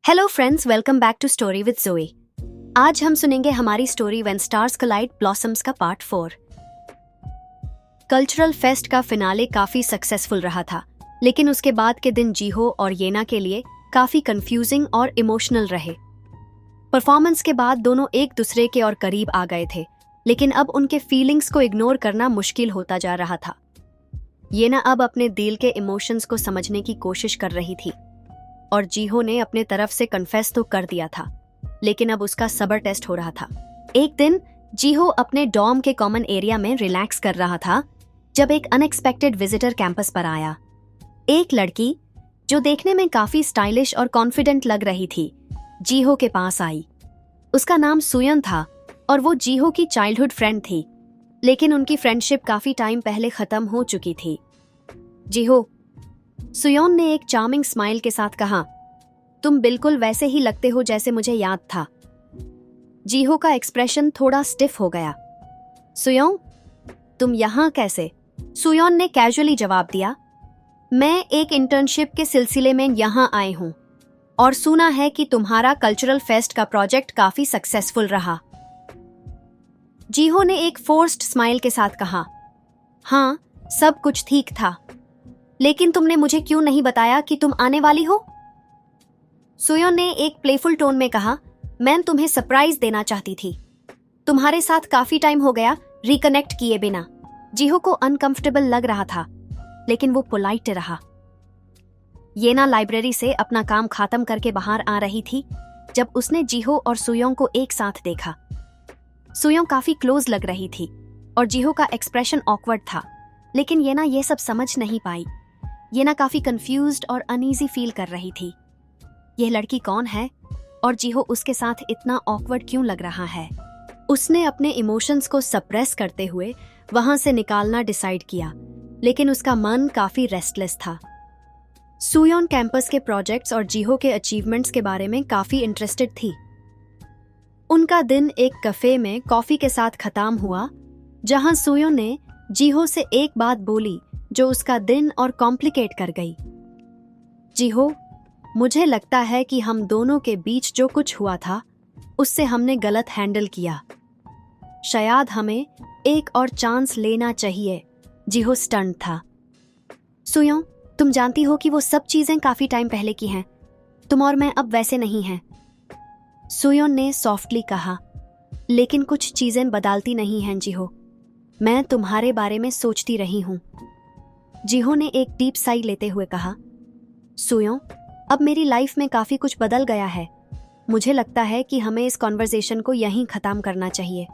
Hello friends, welcome back to story with Joey. आज हम सुनेंगे हमारी story when stars collide blossoms का पार्ट 4। कल्चरल फेस्ट का फिनाले काफी सक्सेसफुल रहा था, लेकिन उसके बाद के दिन जीहो और येना के लिए काफी कंफ्यूजिंग और इमोशनल रहे। परफॉर्मेंस के बाद दोनों एक दूसरे के और करीब आ गए थे, लेकिन अब उनके फीलिंग्स को इग्नोर करना मुश्किल होता जा रहा था। येना अब अपने दिल के इमोशंस को समझने की कोशिश कर रही थी और जीहो ने अपने तरफ से कन्फेस तो कर दिया था, लेकिन अब उसका सब्र टेस्ट हो रहा था। एक दिन जीहो अपने डॉर्म के कॉमन एरिया में रिलैक्स कर रहा था जब एक अनएक्सपेक्टेड विजिटर कैंपस पर आया। एक लड़की जो देखने में काफी स्टाइलिश और कॉन्फिडेंट लग रही थी, जीहो के पास आई। उसका नाम सुयन था और वो जीहो की चाइल्डहुड फ्रेंड थी, लेकिन उनकी फ्रेंडशिप काफी टाइम पहले खत्म हो चुकी थी। जीहो, सुयोन ने एक चार्मिंग स्माइल के साथ कहा, तुम बिल्कुल वैसे ही लगते हो जैसे मुझे याद था। जीहो का एक्सप्रेशन थोड़ा स्टिफ हो गया। सुयोन, तुम यहाँ कैसे? सुयोन ने कैजुअली जवाब दिया, मैं एक इंटर्नशिप के सिलसिले में यहाँ आई हूँ और सुना है कि तुम्हारा कल्चरल फेस्ट का प्रोजेक्ट काफी सक्सेसफुल रहा। जीहो ने एक फोर्स्ड स्माइल के साथ कहा, हाँ, सब कुछ ठीक था, लेकिन तुमने मुझे क्यों नहीं बताया कि तुम आने वाली हो? सुयोन ने एक प्लेफुल टोन में कहा, मैं तुम्हें सरप्राइज देना चाहती थी। तुम्हारे साथ काफी टाइम हो गया रिकनेक्ट किए बिना। जीहो को अनकंफर्टेबल लग रहा था, लेकिन वो पोलाइट रहा। येना लाइब्रेरी से अपना काम खत्म करके बाहर आ रही थी जब उसने जीहो और सुयोन को एक साथ देखा। सुयोन काफी क्लोज लग रही थी और जीहो का एक्सप्रेशन ऑकवर्ड था, लेकिन येना ये सब समझ नहीं पाई। येना काफी कंफ्यूज्ड और अनईजी फील कर रही थी। यह लड़की कौन है और जीहो उसके साथ इतना ऑकवर्ड क्यों लग रहा है? उसने अपने इमोशंस को सप्रेस करते हुए वहां से निकालना डिसाइड किया, लेकिन उसका मन काफी रेस्टलेस था। सुयोन कैंपस के प्रोजेक्ट्स और जीहो के अचीवमेंट्स के बारे में काफी इंटरेस्टेड थी। उनका दिन एक कैफे में कॉफी के साथ खत्म हुआ, जहां सुयोन ने जीहो से एक बात बोली जो उसका दिन और कॉम्प्लिकेट कर गई। जीहो, मुझे लगता है कि हम दोनों के बीच जो कुछ हुआ था उससे हमने गलत हैंडल किया। शायद हमें एक और चांस लेना चाहिए। जीहो स्टन्ड था। सुयोन, तुम जानती हो कि वो सब चीजें काफी टाइम पहले की हैं। तुम और मैं अब वैसे नहीं हैं। सुयोन ने सॉफ्टली कहा, लेकिन कुछ चीजें बदलती नहीं हैं जीहो। मैं तुम्हारे बारे में सोचती रही हूं। जीहो ने एक डीप साई लेते हुए कहा, सुयोन, अब मेरी लाइफ में काफी कुछ बदल गया है। मुझे लगता है कि हमें इस कॉन्वर्सेशन को यहीं खत्म करना चाहिए।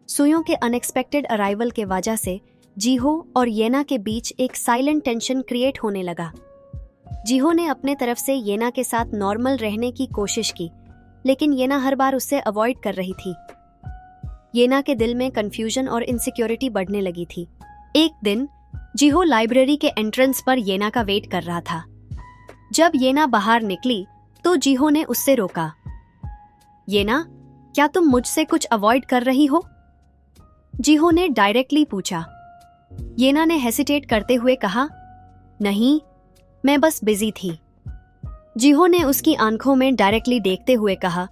सुयोन के अनएक्सपेक्टेड अराइवल के वजह से जीहो और येना के बीच एक साइलेंट टेंशन क्रिएट होने लगा। जीहो ने अपने तरफ से येना के साथ नॉर्मल रहने की कोशिश की, लेकिन येना हर बार उससे अवॉइड कर रही थी। येना के दिल में कंफ्यूजन और इनसिक्योरिटी बढ़ने लगी थी। एक दिन जीहो लाइब्रेरी के एंट्रेंस पर येना का वेट कर रहा था। जब येना बाहर निकली तो जीहो ने उससे रोका। येना, क्या तुम मुझसे कुछ अवॉइड कर रही हो? जीहो ने डायरेक्टली पूछा। येना ने हेसिटेट करते हुए कहा, नहीं, मैं बस बिजी थी। जीहो ने उसकी आंखों में डायरेक्टली देखते हुए कहा,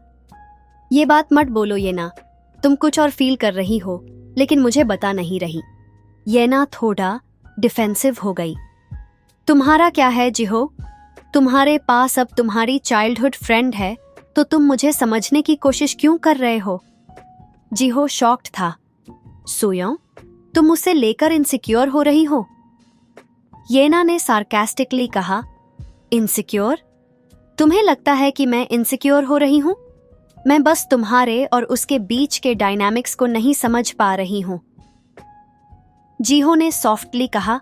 ये बात मत बोलो येना, तुम कुछ और फील कर रही हो, लेकिन मुझे बता नहीं रही। येना थोड़ा डिफेंसिव हो गई। तुम्हारा क्या है जीहो? तुम्हारे पास अब तुम्हारी चाइल्डहुड फ्रेंड है, तो तुम मुझे समझने की कोशिश क्यों कर रहे हो? जीहो शॉक्ड था। सुयोन, तुम उसे लेकर इनसिक्योर हो रही हो? येना ने सार्कास्टिकली कहा, इनसिक्योर? तुम्हें लगता है कि मैं इनसिक्योर हो रही हूं? मैं बस तुम्हारे और उसके बीच के डायनामिक्स को नहीं समझ पा रही हूं। जीहो ने सॉफ्टली कहा,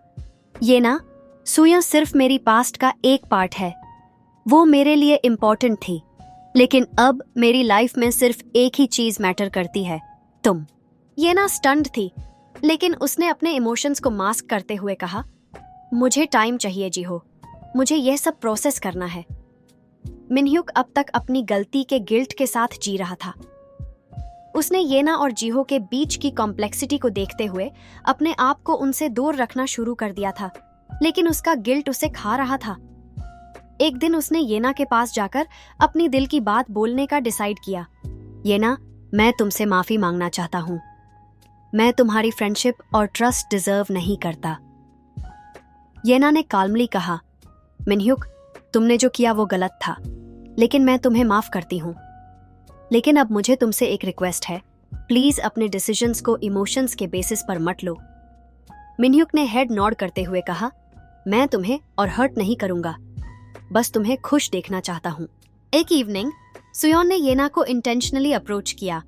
येना, सुयोन सिर्फ मेरी पास्ट का एक पार्ट है। वो मेरे लिए इम्पोर्टेंट थी, लेकिन अब मेरी लाइफ में सिर्फ एक ही चीज मैटर करती है, तुम। येना स्टन्ड थी, लेकिन उसने अपने इमोशंस को मास्क करते हुए कहा, मुझे टाइम चाहिए जीहो, मुझे यह सब प्रोसेस करना है। मिनह्युक अब तक अपनी गलती के गिल्ट के साथ जी रहा था। उसने येना और जीहो के बीच की कॉम्प्लेक्सिटी को देखते हुए अपने आप को उनसे दूर रखना शुरू कर दिया था, लेकिन उसका गिल्ट उसे खा रहा था। एक दिन उसने येना के पास जाकर अपनी दिल की बात बोलने का डिसाइड किया। येना, मैं तुमसे माफी मांगना चाहता हूँ। मैं तुम्हारी फ्रेंडशिप और ट्रस्ट डिजर्व नहीं करता। येना ने काल्मली कहा, मिनह्युक, तुमने जो किया वो गलत था, लेकिन मैं तुम्हें माफ करती हूँ। लेकिन अब मुझे तुमसे एक रिक्वेस्ट है, प्लीज अपने डिसीजंस को इमोशंस के बेसिस पर मत लो। मिनह्युक ने हेड नॉड करते हुए कहा, मैं तुम्हें और हर्ट नहीं करूंगा, बस तुम्हें खुश देखना चाहता हूँ। एक इवनिंग सुयोन ने येना को इंटेंशनली अप्रोच किया।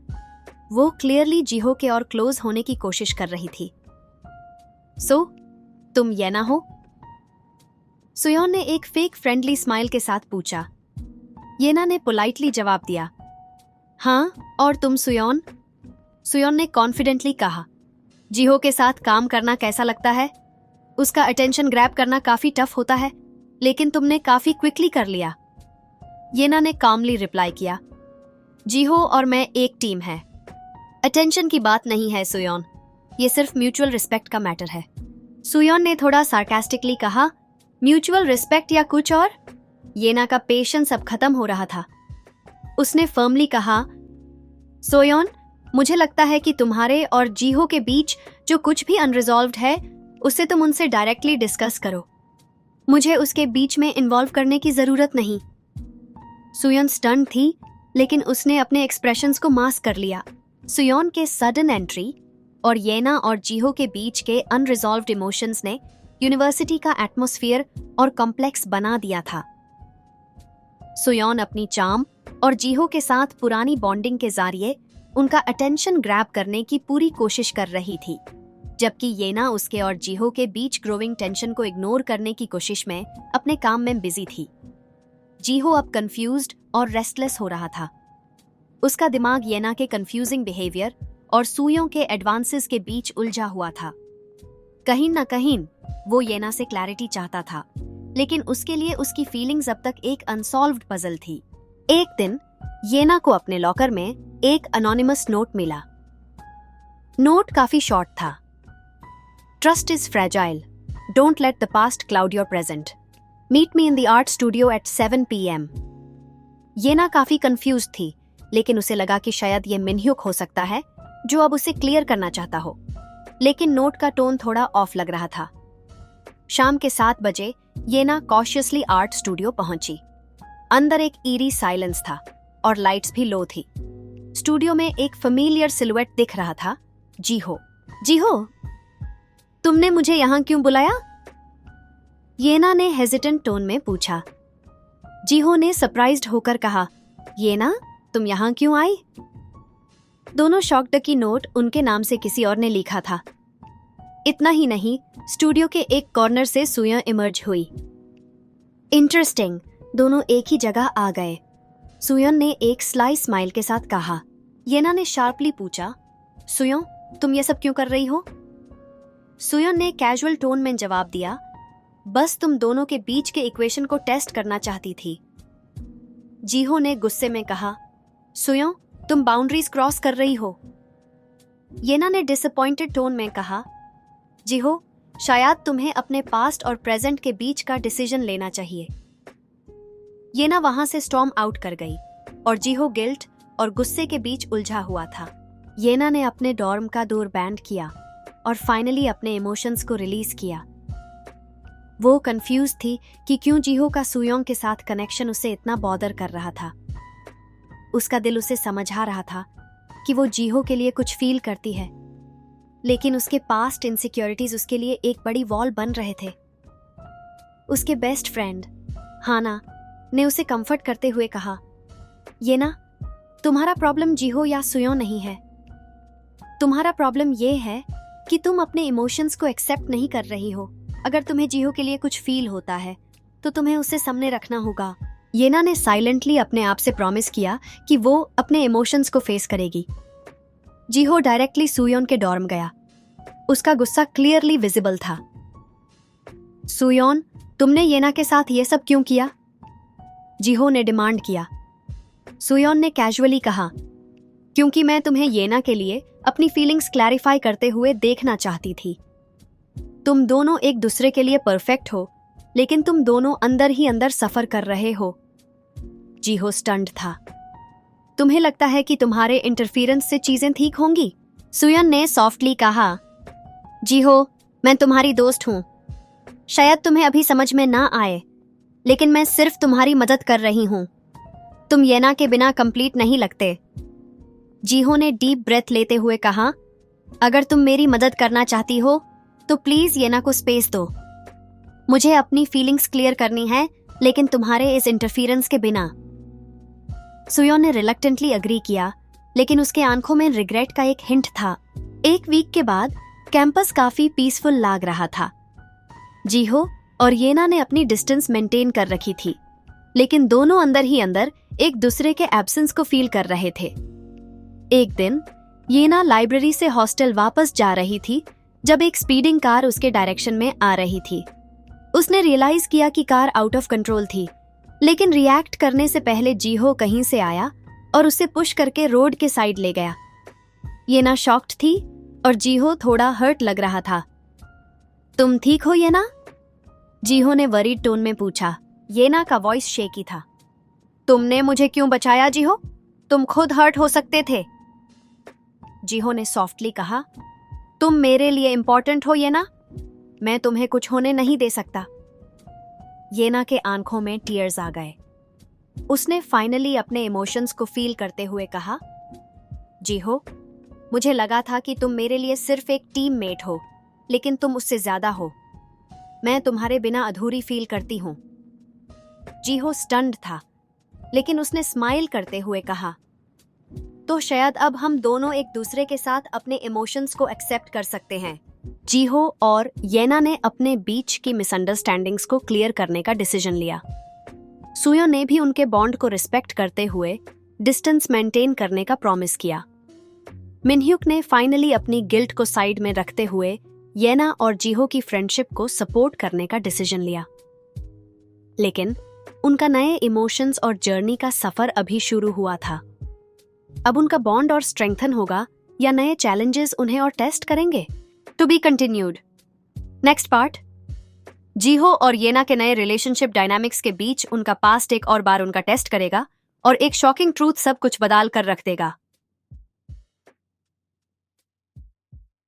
वो क्लियरली जीहो के और क्लोज होने की कोशिश कर रही थी। सो, तुम येना हो? सुयोन ने एक फेक फ्रेंडली स्माइल के साथ पूछा। येना ने पोलाइटली जवाब दिया, हाँ, और तुम सुयोन? सुयोन ने कॉन्फिडेंटली कहा, जीहो के साथ काम करना कैसा लगता है? उसका अटेंशन ग्रैब करना काफी टफ होता है, लेकिन तुमने काफी क्विकली कर लिया। येना ने कामली रिप्लाई किया, जीहो और मैं एक टीम है। अटेंशन की बात नहीं है सुयोन, ये सिर्फ म्यूचुअल रिस्पेक्ट का मैटर है। सुयोन ने थोड़ा सार्कास्टिकली कहा, म्यूचुअल रिस्पेक्ट या कुछ और? येना का पेशेंस अब खत्म हो रहा था। उसने फर्मली कहा, सोयोन, मुझे लगता है कि तुम्हारे और जीहो के बीच जो कुछ भी अनरिजॉल्व्ड है उसे तुम उनसे डायरेक्टली डिस्कस करो। मुझे उसके बीच में इन्वॉल्व करने की जरूरत नहीं। सुयोन स्टन थी, लेकिन उसने अपने एक्सप्रेशंस को मास्क कर लिया। सुयोन के सडन एंट्री और येना और जीहो के बीच के अनरिजॉल्व्ड इमोशंस ने यूनिवर्सिटी का एटमॉस्फेयर और कॉम्प्लेक्स बना दिया था। सुयोन अपनी चार्म और जीहो के साथ पुरानी बॉन्डिंग के जरिए उनका अटेंशन ग्रैब करने की पूरी कोशिश कर रही थी, जबकि येना उसके और जीहो के बीच ग्रोइंग टेंशन को इग्नोर करने की कोशिश में अपने काम में बिजी थी। जीहो अब कंफ्यूज्ड और रेस्टलेस हो रहा था। उसका दिमाग येना के कंफ्यूजिंग बिहेवियर और सुयों के एडवांसेस के बीच उलझा हुआ था। कहीं न कहीं वो येना से क्लैरिटी चाहता था, लेकिन उसके लिए उसकी फीलिंग्स अब तक एक अनसॉल्व्ड पजल थी। एक दिन येना को अपने लॉकर में एक अनोनिमस नोट मिला। नोट काफी शॉर्ट था। Trust is fragile, don't let the past cloud your present, meet me in the art studio at 7 PM। येना काफी कंफ्यूज थी, लेकिन उसे लगा कि शायद ये मिनह्युक हो सकता है जो अब उसे क्लियर करना चाहता हो। लेकिन नोट का टोन थोड़ा ऑफ लग रहा था। शाम के 7 बजे येना कॉशियसली आर्ट स्टूडियो पहुंची। अंदर एक ईरी साइलेंस था और लाइट्स भी लो थी। स्टूडियो में एक फेमिलियर सिलुएट दिख रहा था, जीहो। जीहो, तुमने मुझे यहाँ क्यों बुलाया? येना ने हेजिटेंट टोन में पूछा। जीहो ने सरप्राइज्ड होकर कहा, येना, तुम यहाँ क्यों आई? दोनों शॉक्ड कि नोट उनके नाम से किसी और ने लिखा था। इतना ही नहीं, स्टूडियो के एक कॉर्नर से सुयों इमर्ज हुई। इंटरेस्टिंग, दोनों एक ही जगह आ गए। सुयोन ने एक स्लाई स्माइल के साथ कहा। येना ने शार्पली पूछा, सुयों, तुम ये सब क्यों कर रही हो? सुयोन ने कैजुअल टोन में जवाब दिया, बस तुम दोनों के बीच के इक्वेशन को टेस्ट करना चाहती थी। जीहो ने गुस्से में कहा, सुयों, तुम बाउंड्रीज क्रॉस कर रही हो। येना ने डिसअपॉइंटेड टोन में कहा, जीहो, शायद तुम्हें अपने पास्ट और प्रेजेंट के बीच का डिसीजन लेना चाहिए। येना वहां से स्टॉर्म आउट कर गई और जीहो गिल्ट और गुस्से के बीच उलझा हुआ था। येना ने अपने डॉर्म का डोर बैंड किया और फाइनली अपने इमोशंस को रिलीज किया। वो कंफ्यूज थी कि क्यों जीहो का सुयोंग के साथ कनेक्शन उसे इतना बॉदर कर रहा था। उसका दिल उसे समझा रहा था कि वो जीहो के लिए कुछ फील करती है, लेकिन उसके पास्ट इनसिक्योरिटीज उसके लिए एक बड़ी वॉल बन रहे थे। उसके बेस्ट फ्रेंड हाना ने उसे कंफर्ट करते हुए कहा, येना, तुम्हारा प्रॉब्लम जीहो या सुयों नहीं है। तुम्हारा प्रॉब्लम ये है कि तुम अपने इमोशंस को एक्सेप्ट नहीं कर रही हो। अगर तुम्हें जीहो के लिए कुछ फील होता है तो तुम्हें उसे सामने रखना होगा। येना ने साइलेंटली अपने आप से प्रॉमिस किया कि वो अपने इमोशंस को फेस करेगी। जीहो डायरेक्टली सुयोन के डॉर्म गया। उसका गुस्सा क्लियरली विजिबल था। सुयोन, तुमने येना के साथ ये सब क्यों किया? जीहो ने डिमांड किया। सुयोन ने कैजुअली कहा, क्योंकि मैं तुम्हें येना के लिए अपनी फीलिंग्स क्लैरिफाई करते हुए देखना चाहती थी। तुम दोनों एक दूसरे के लिए परफेक्ट हो, लेकिन तुम दोनों अंदर ही अंदर सफर कर रहे हो। जीहो स्टन्ड था। तुम्हें लगता है कि तुम्हारे इंटरफियरेंस से चीजें ठीक होंगी? सुयन ने सॉफ्टली कहा। जीहो, मैं तुम्हारी दोस्त हूं। शायद तुम्हें अभी समझ में ना आए, लेकिन मैं सिर्फ तुम्हारी मदद कर रही हूं। तुम येना के बिना कंप्लीट नहीं लगते। जीहो ने डीप ब्रेथ लेते हुए कहा, अगर तुम मेरी मदद करना चाहती हो तो प्लीज येना को स्पेस दो। मुझे अपनी फीलिंग्स क्लियर करनी है, लेकिन तुम्हारे इस इंटरफियरेंस के बिना। सुयोन ने रिलक्टेंटली अग्री किया, लेकिन उसके आंखों में रिग्रेट का एक हिंट था। एक वीक के बाद कैंपस काफी पीसफुल लग रहा था। जीहो और येना ने अपनी डिस्टेंस मेंटेन कर रखी थी, लेकिन दोनों अंदर ही अंदर एक दूसरे के एब्सेंस को फील कर रहे थे। एक दिन येना लाइब्रेरी से हॉस्टल वापस जा रही थी जब एक स्पीडिंग कार उसके डायरेक्शन में आ रही थी। उसने रियलाइज किया कि कार आउट ऑफ कंट्रोल थी, लेकिन रिएक्ट करने से पहले जीहो कहीं से आया और उसे पुश करके रोड के साइड ले गया। येना शॉक्ड थी और जीहो थोड़ा हर्ट लग रहा था। तुम ठीक हो येना? जीहो ने वरीड टोन में पूछा। येना का वॉइस शेकी था। तुमने मुझे क्यों बचाया जीहो? तुम खुद हर्ट हो सकते थे। जीहो ने सॉफ्टली कहा, तुम मेरे लिए इंपॉर्टेंट हो येना। मैं तुम्हें कुछ होने नहीं दे सकता। येना के आंखों में टीयर्स आ गए। उसने फाइनली अपने इमोशंस को फील करते हुए कहा, जीहो, मुझे लगा था कि तुम मेरे लिए सिर्फ एक टीममेट हो, लेकिन तुम उससे ज्यादा हो। मैं तुम्हारे बिना अधूरी फील करती हूं। जीहो स्टन्ड था, लेकिन उसने स्माइल करते हुए कहा, तो शायद अब हम दोनों एक दूसरे के साथ अपने इमोशंस को एक्सेप्ट कर सकते हैं। जीहो और येना ने अपने बीच की मिसअंडरस्टैंडिंग्स को क्लियर करने का डिसीजन लिया। सुयो ने भी उनके बॉन्ड को रिस्पेक्ट करते हुए डिस्टेंस मेंटेन करने का प्रॉमिस किया। मिनह्युक ने फाइनली अपनी गिल्ट को साइड में रखते हुए येना और जीहो की फ्रेंडशिप को सपोर्ट करने का डिसीजन लिया। लेकिन उनका नए इमोशंस और जर्नी का सफर अभी शुरू हुआ था। अब उनका बॉन्ड और स्ट्रेंथन होगा या नए चैलेंजेस उन्हें और टेस्ट करेंगे? To be continued. Next part. जीहो और येना के नए रिलेशनशिप डायनामिक्स के बीच उनका पास्ट एक और बार उनका टेस्ट करेगा और एक शॉकिंग ट्रूथ सब कुछ बदल कर रख देगा।